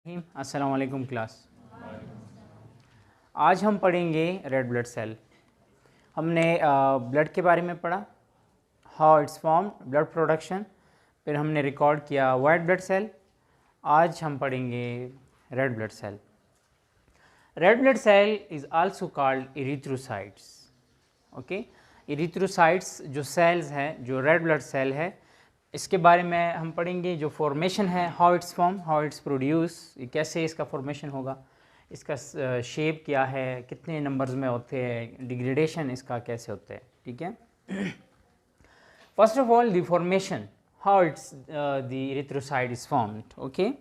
अस्सलाम वालेकुम क्लास। आज हम पढ़ेंगे रेड ब्लड सेल। हमने ब्लड के बारे में पढ़ा, how it's form, blood production, फिर हमने रिकॉर्ड किया वाइट ब्लड सेल। आज हम पढ़ेंगे red blood cell. Red blood cell is also called erythrocytes. Okay, erythrocytes जो सेल्स हैं, जो रेड ब्लड सेल है, इसके बारे में हम पढ़ेंगे। जो फॉर्मेशन है, how it's form, how it's produce, कैसे इसका फॉर्मेशन होगा, इसका शेप क्या है, कितने नंबर्स में होते हैं, डिग्रेडेशन इसका कैसे होता है। ठीक है। First of all the formation, how it's the erythrocyte is formed. Okay,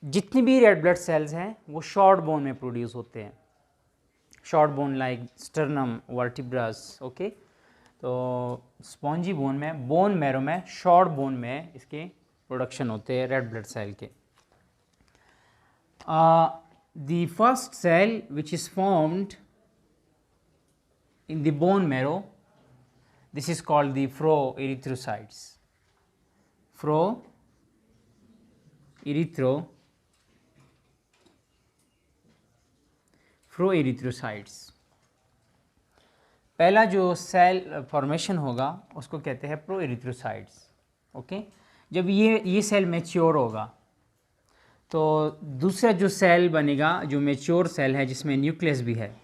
जितनी भी रेड ब्लड सेल्स हैं वो शॉर्ट बोन में प्रोड्यूस होते हैं। Short bone like sternum, vertebras. Okay, तो स्पॉन्जी बोन में, बोन मैरो में, शॉर्ट बोन में इसके प्रोडक्शन होते हैं रेड ब्लड सेल के। The first cell which is formed in the bone marrow, this is called the proerythrocytes. Proerythrocytes। पहला जो सेल फॉर्मेशन होगा उसको कहते हैं प्रोएरिथ्रोसाइट्स। ओके, जब ये सेल मैच्योर होगा तो दूसरा जो सेल बनेगा, जो मैच्योर सेल है जिसमें न्यूक्लियस भी है,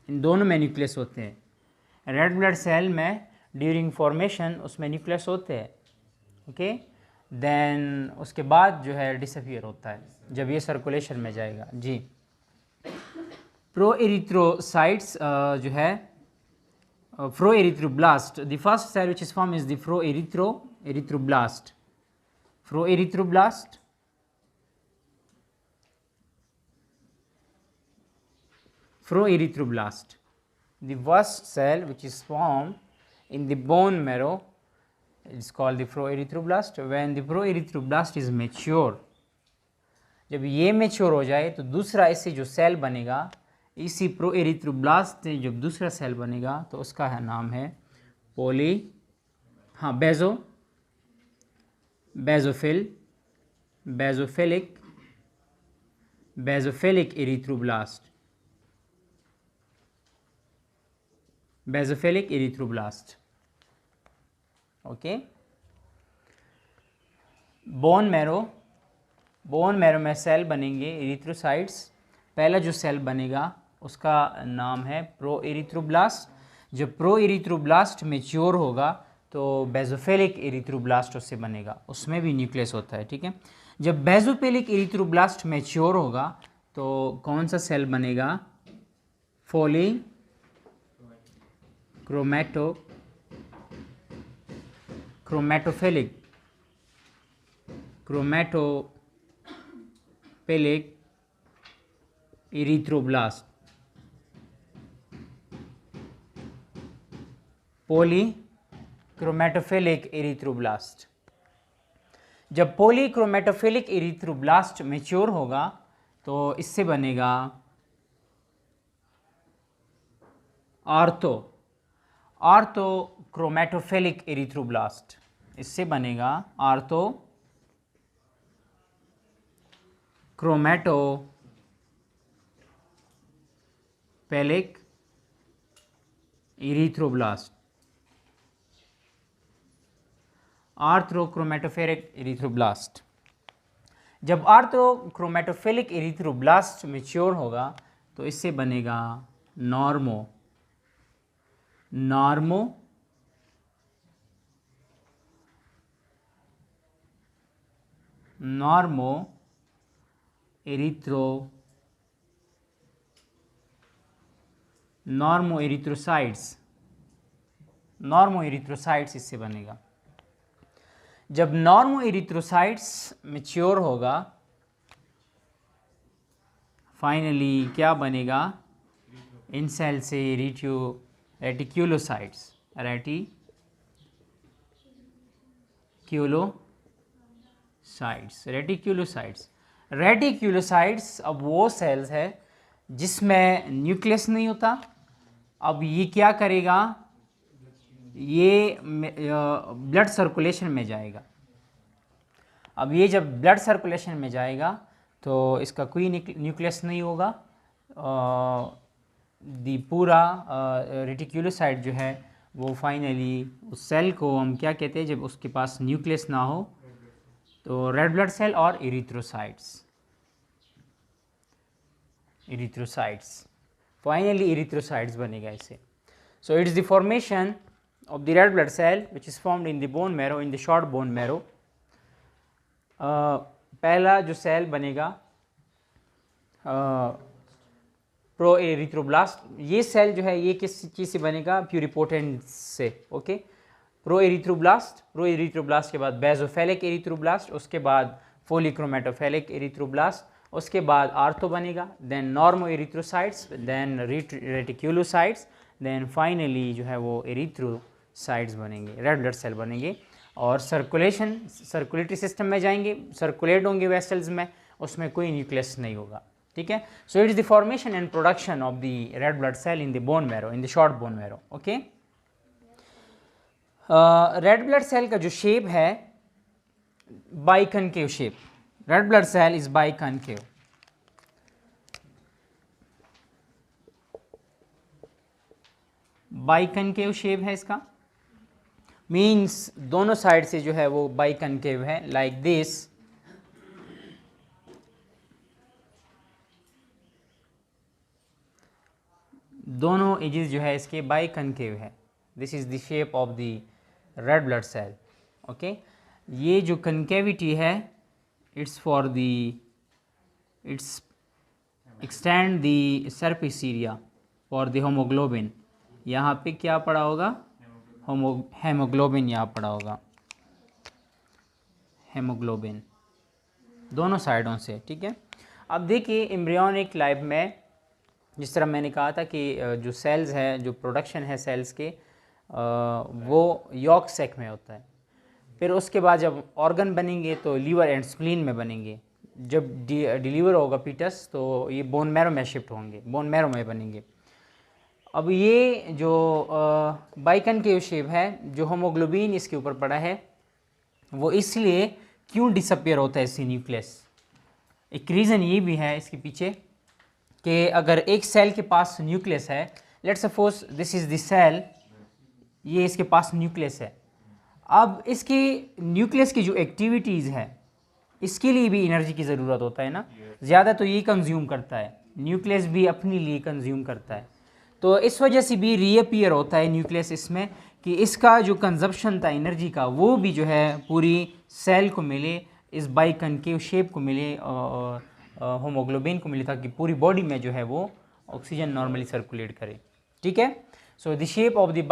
इन दोनों में न्यूक्लियस होते हैं। रेड ब्लड सेल में ड्यूरिंग फॉर्मेशन उसमें न्यूक्लियस होते हैं। ओके, देन उसके बाद जो है डिसअपियर होता है जब ये सर्कुलेशन में जाएगा। जी, प्रोएरिथ्रोसाइट्स जो है, proerythroblast, the first cell which is form is the proerythroblast. Proerythroblast, the first cell which is formed in the bone marrow is called the proerythroblast. When the proerythroblast is mature, जब ये mature हो जाए तो दूसरा इससे जो cell बनेगा, इसी प्रोएरिथ्रोब्लास्ट से जब दूसरा सेल बनेगा तो उसका है नाम है basophilic erythroblast. Basophilic erythroblast. Okay, bone marrow में सेल बनेंगे इरिथ्रोसाइट्स। पहला जो सेल बनेगा उसका नाम है प्रोएरिथ्रोब्लास्ट। जब प्रोएरिथ्रोब्लास्ट मैच्योर होगा तो बेजोफिलिक इरिथ्रोब्लास्ट उससे बनेगा, उसमें भी न्यूक्लियस होता है। ठीक है, जब बेजोफिलिक इरिथ्रोब्लास्ट मैच्योर होगा तो कौन सा सेल बनेगा? क्रोमैटोफिलिक इरिथ्रोब्लास्ट। पॉलीक्रोमैटोफिलिक इरिथ्रोब्लास्ट। जब पॉलीक्रोमैटोफिलिक इरिथ्रोब्लास्ट मैच्योर होगा तो इससे बनेगा आर्थोक्रोमैटोफिलिक इरिथ्रोब्लास्ट। इससे बनेगा आर्थोक्रोमैटोफिलिक इरिथ्रोब्लास्ट। जब आर्थोक्रोमैटोफिलिक इरिथ्रोब्लास्ट मैच्योर होगा तो इससे बनेगा नॉर्मो इरिथ्रोसाइट्स इससे बनेगा। जब नॉर्मो इरिथ्रोसाइट्स मैच्योर होगा, फाइनली क्या बनेगा? इन सेल से रेटिक्यूलोसाइट्स अब वो सेल्स है जिसमें न्यूक्लियस नहीं होता। अब ये क्या करेगा? ये ब्लड सर्कुलेशन में जाएगा। अब ये जब ब्लड सर्कुलेशन में जाएगा तो इसका कोई न्यूक्लियस नहीं होगा, दी पूरा रेटिक्यूलोसाइट जो है वो फाइनली उस सेल को हम क्या कहते हैं जब उसके पास न्यूक्लियस ना हो, तो रेड ब्लड सेल और इरिथ्रोसाइट्स फाइनली इरिथ्रोसाइट्स बनेगा इससे. So it's the formation of the red blood cell which is formed in the bone marrow, in the short bone marrow. पहला जो सेल बनेगा प्रो एरिथ्रोब्लास्ट. ये सेल जो है ये किस चीज़ से बनेगा? प्यूरिपोटेंट से. ओके, प्रो एरिथ्रोब्लास्ट के बाद बेजोफेलिक एरिथ्रोब्लास्ट, उसके बाद फोलिक्रोमेटोफेलिक एरिथ्रोब्लास्ट, उसके बाद आर्थो बनेगा, then normo erythrocytes, then reticulocytes, then finally जो है वो एरिथ्रोसाइट्स बनेंगे, रेड ब्लड सेल बनेंगे और सर्कुलेटरी सिस्टम में जाएंगे, सर्कुलेट होंगे वेसल्स में, उसमें कोई न्यूक्लियस नहीं होगा. ठीक है. So it is the formation and production of the red blood cell in the bone marrow, in the short bone marrow. Okay, red blood cell का जो शेप है biconcave shape. Red blood cell is biconcave. Biconcave shape है इसका, means दोनों side से जो है वो बाइकनकेव है, लाइक दिस. दोनों एजेस जो है इसके बाइकनकेव है. This is the shape of the red blood cell. Okay, ये जो कनकेविटी है it's for the it's extend the surface area for the haemoglobin. यहाँ पे क्या पड़ा होगा? हेमोग्लोबिन यहाँ पड़ा होगा, हेमोग्लोबिन दोनों साइडों से. ठीक है. अब देखिए एम्ब्रियोनिक लाइफ में जिस तरह मैंने कहा था कि जो सेल्स है, जो प्रोडक्शन है सेल्स के, वो यॉर्क सेक में होता है. फिर उसके बाद जब ऑर्गन बनेंगे तो लीवर एंड स्प्लीन में बनेंगे. जब डिलीवर होगा फीटस तो ये बोन मैरो में शिफ्ट होंगे, बोन मैरो में बनेंगे. अब ये जो बाइकनकेव शेप है, जो होमोग्लोबिन इसके ऊपर पड़ा है, वो इसलिए क्यों डिसअपियर होता है इससे न्यूक्लियस? एक रीज़न ये भी है इसके पीछे कि अगर एक सेल के पास न्यूक्लियस है, let's suppose this is the cell, ये इसके पास न्यूक्लियस है. अब इसकी न्यूक्लियस की जो एक्टिविटीज़ है इसके लिए भी एनर्जी की ज़रूरत होता है ना. ज़्यादा तो ये कंज्यूम करता है, न्यूक्लियस भी अपने लिए कंज्यूम करता है. तो इस वजह से भी रीअपियर होता है न्यूक्लियस इसमें, कि इसका जो कंजप्शन था एनर्जी का वो भी जो है पूरी सेल को मिले, इस बाइकनकेव शेप को मिले, होमोग्लोबिन को मिले, ताकि पूरी बॉडी में जो है वो ऑक्सीजन नॉर्मली सर्कुलेट करे. ठीक है. So the shape of the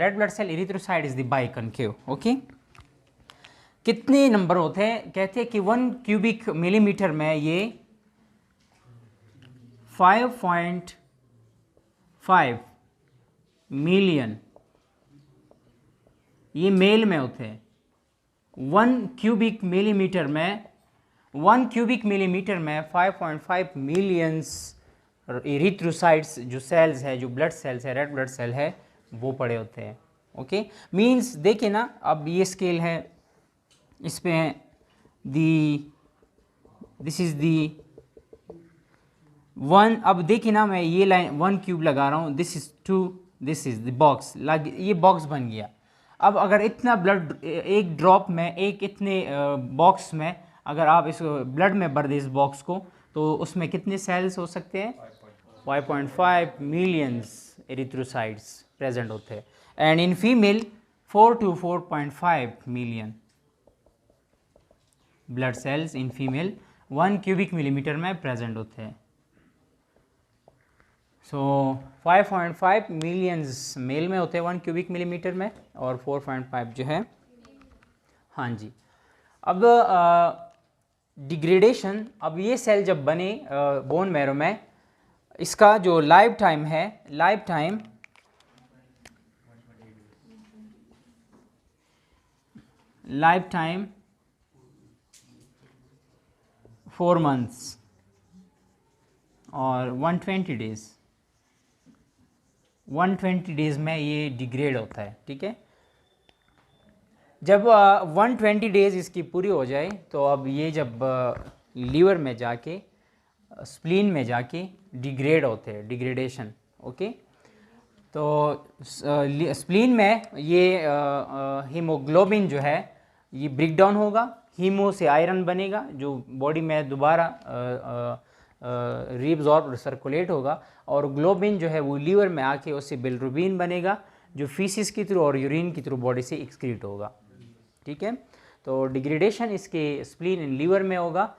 red blood cell erythrocyte is the biconcave. Okay, कितने नंबर होते हैं? कहते हैं कि 1 क्यूबिक मिलीमीटर में ये 5.5 मिलियन ये मेल में होते हैं. 1 क्यूबिक मिलीमीटर में 5.5 मिलियंस एरिथ्रोसाइट्स जो सेल्स है, जो ब्लड सेल्स है, रेड ब्लड सेल है, वो पड़े होते हैं. ओके, मींस देखिए ना, अब ये स्केल है, इस पे दिस इज दी 1. अब देखिए ना, मैं ये लाइन 1 क्यूब लगा रहा हूँ, this is 2, this is the box, ये बॉक्स बन गया. अब अगर इतना ब्लड एक ड्रॉप में, एक इतने बॉक्स में अगर आप इस ब्लड में भर दें इस बॉक्स को, तो उसमें कितने सेल्स हो सकते हैं? 5.5 मिलियंस एरिथ्रोसाइट्स प्रेजेंट होते हैं. And in female 4 to 4.5 million blood cells in female 1 cubic millimetre में प्रेजेंट होते हैं. सो 5.5 मिलियंस मेल में होते हैं 1 क्यूबिक मिलीमीटर में, और 4.5 जो है, हाँ जी. अब डिग्रेडेशन, अब ये सेल जब बने बोन मैरो में, इसका जो लाइफ टाइम है, लाइफ टाइम 4 months और 120 डेज. 120 डेज में ये डिग्रेड होता है. ठीक है. जब 120 डेज़ इसकी पूरी हो जाए तो अब ये जब लीवर में जाके स्प्लीन में जाके डिग्रेड होते हैं, डिग्रेडेशन। ओके, तो स्प्लीन में ये हीमोग्लोबिन जो है ये ब्रेक डाउन होगा, हीमो से आयरन बनेगा जो बॉडी में दोबारा रीअब्जॉर्ब सर्कुलेट होगा, और ग्लोबिन जो है वो लीवर में आके उससे बिलिरुबिन बनेगा जो फीसिस की थ्रू और यूरिन की थ्रू बॉडी से एक्सक्रीट होगा। ठीक है, तो डिग्रेडेशन इसके स्प्लीन इन लीवर में होगा।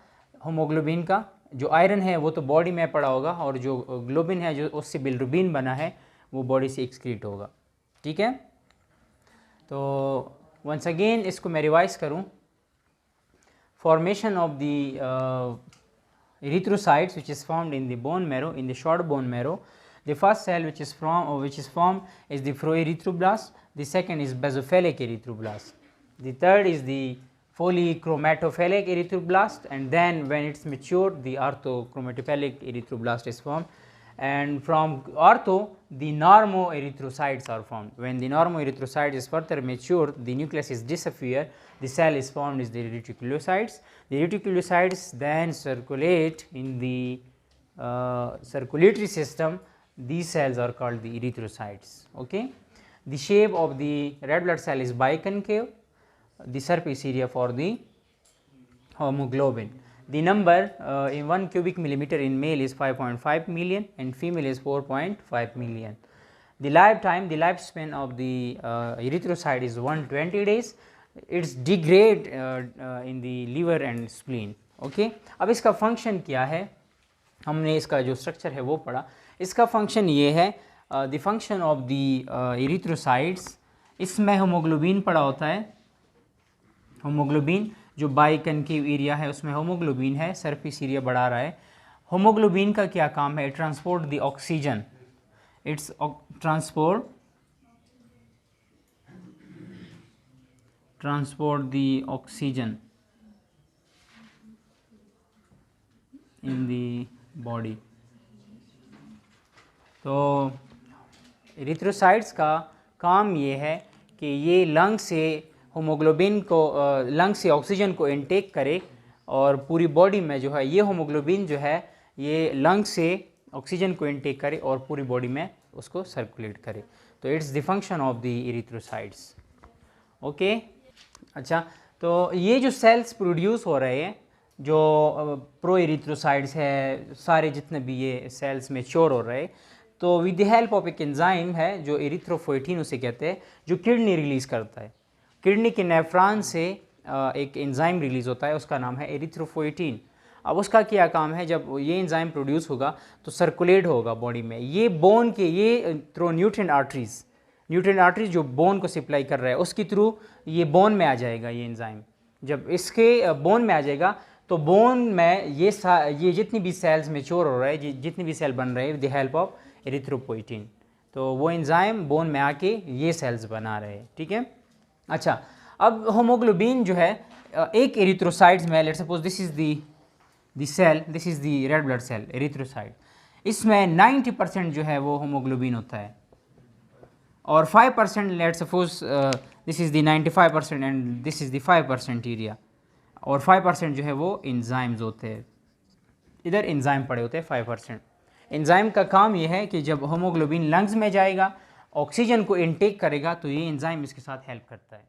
होमोग्लोबिन का जो आयरन है वो तो बॉडी में पड़ा होगा, और जो ग्लोबिन है जो उससे बिलिरुबिन बना है वो बॉडी से एक्सक्रीट होगा। ठीक है, तो वंस अगेन इसको मैं रिवाइज करूं, formation of the erythrocytes which is formed in the bone marrow, in the short bone marrow. The first cell which is formed is the proerythroblast, the second is basophilic erythroblast, the third is the polychromatophilic erythroblast, and then when it's matured the orthochromatophilic erythroblast is formed, and from ortho the normoerythrocytes are formed. When the normoerythrocyte is further matured, the nucleus is disappear, the cell is formed is the reticulocytes. The reticulocytes then circulate in the circulatory system. These cells are called the erythrocytes. Okay, the shape of the red blood cell is biconcave, the surface area for the hemoglobin. The number in 1 cubic millimeter in male is 5.5 million and female is 4.5 million. The lifespan of the erythrocyte is 120 days. It's degrade in the liver and spleen. Okay, अब इसका function क्या है, हमने इसका जो structure है वो पढ़ा। इसका फंक्शन ये है, the function of the erythrocytes, इसमें होमोग्लोबिन पड़ा होता है। होमोग्लोबिन जो बाइकनकेव एरिया है उसमें होमोग्लोबिन है, सरफेस एरिया बढ़ा रहा है। होमोग्लोबिन का क्या काम है, transport the oxygen, it's transport the oxygen in the body. तो एरिथ्रोसाइट्स का काम ये है कि ये लंग से होमोग्लोबिन को, लंग से ऑक्सीजन को इनटेक करे, और पूरी बॉडी में जो है ये होमोग्लोबिन जो है ये लंग से ऑक्सीजन को इनटेक करे और पूरी बॉडी में उसको सर्कुलेट करे। तो it's the function of the erythrocytes. Okay, अच्छा, तो ये जो सेल्स प्रोड्यूस हो रहे हैं, जो प्रो एरिथ्रोसाइट्स है, सारे जितने भी ये सेल्स मैच्योर हो रहे हैं, तो विद द हेल्प ऑफ एक एंजाइम है जो एरिथ्रोपोइटिन उसे कहते हैं, जो किडनी रिलीज़ करता है। किडनी के नेफ्रॉन से एक एंजाइम रिलीज़ होता है, उसका नाम है एरिथ्रोपोइटिन। अब उसका क्या काम है, जब ये एंजाइम प्रोड्यूस होगा तो सर्कुलेट होगा बॉडी में, ये बोन के ये थ्रू न्यूट्रिएंट आर्टरीज जो बोन को सप्लाई कर रहा है उसके थ्रू ये बोन में आ जाएगा ये एंजाइम। जब इसके बोन में आ जाएगा तो बोन में ये जितनी भी सेल्स मैच्योर हो रहा है, जितनी भी सेल बन रहे हैं with the help of erythropoietin, तो वो एंजाइम बोन में आके ये सेल्स बना रहे हैं। ठीक है, अच्छा, अब होमोग्लोबिन जो है एक एरिथ्रोसाइट्स में, let's suppose this is the cell, this is the red blood cell erythrocyte, इसमें 90% जो है वो होमोग्लोबिन होता है, और 5% let's suppose this is the 95% and this is the 5% area, और 5% जो है वो एंजाइम्स होते हैं, इधर एंजाइम पड़े होते हैं 5%। एंजाइम का काम ये है कि जब होमोग्लोबिन लंग्स में जाएगा, ऑक्सीजन को इनटेक करेगा, तो ये एंजाइम इसके साथ हेल्प करता है।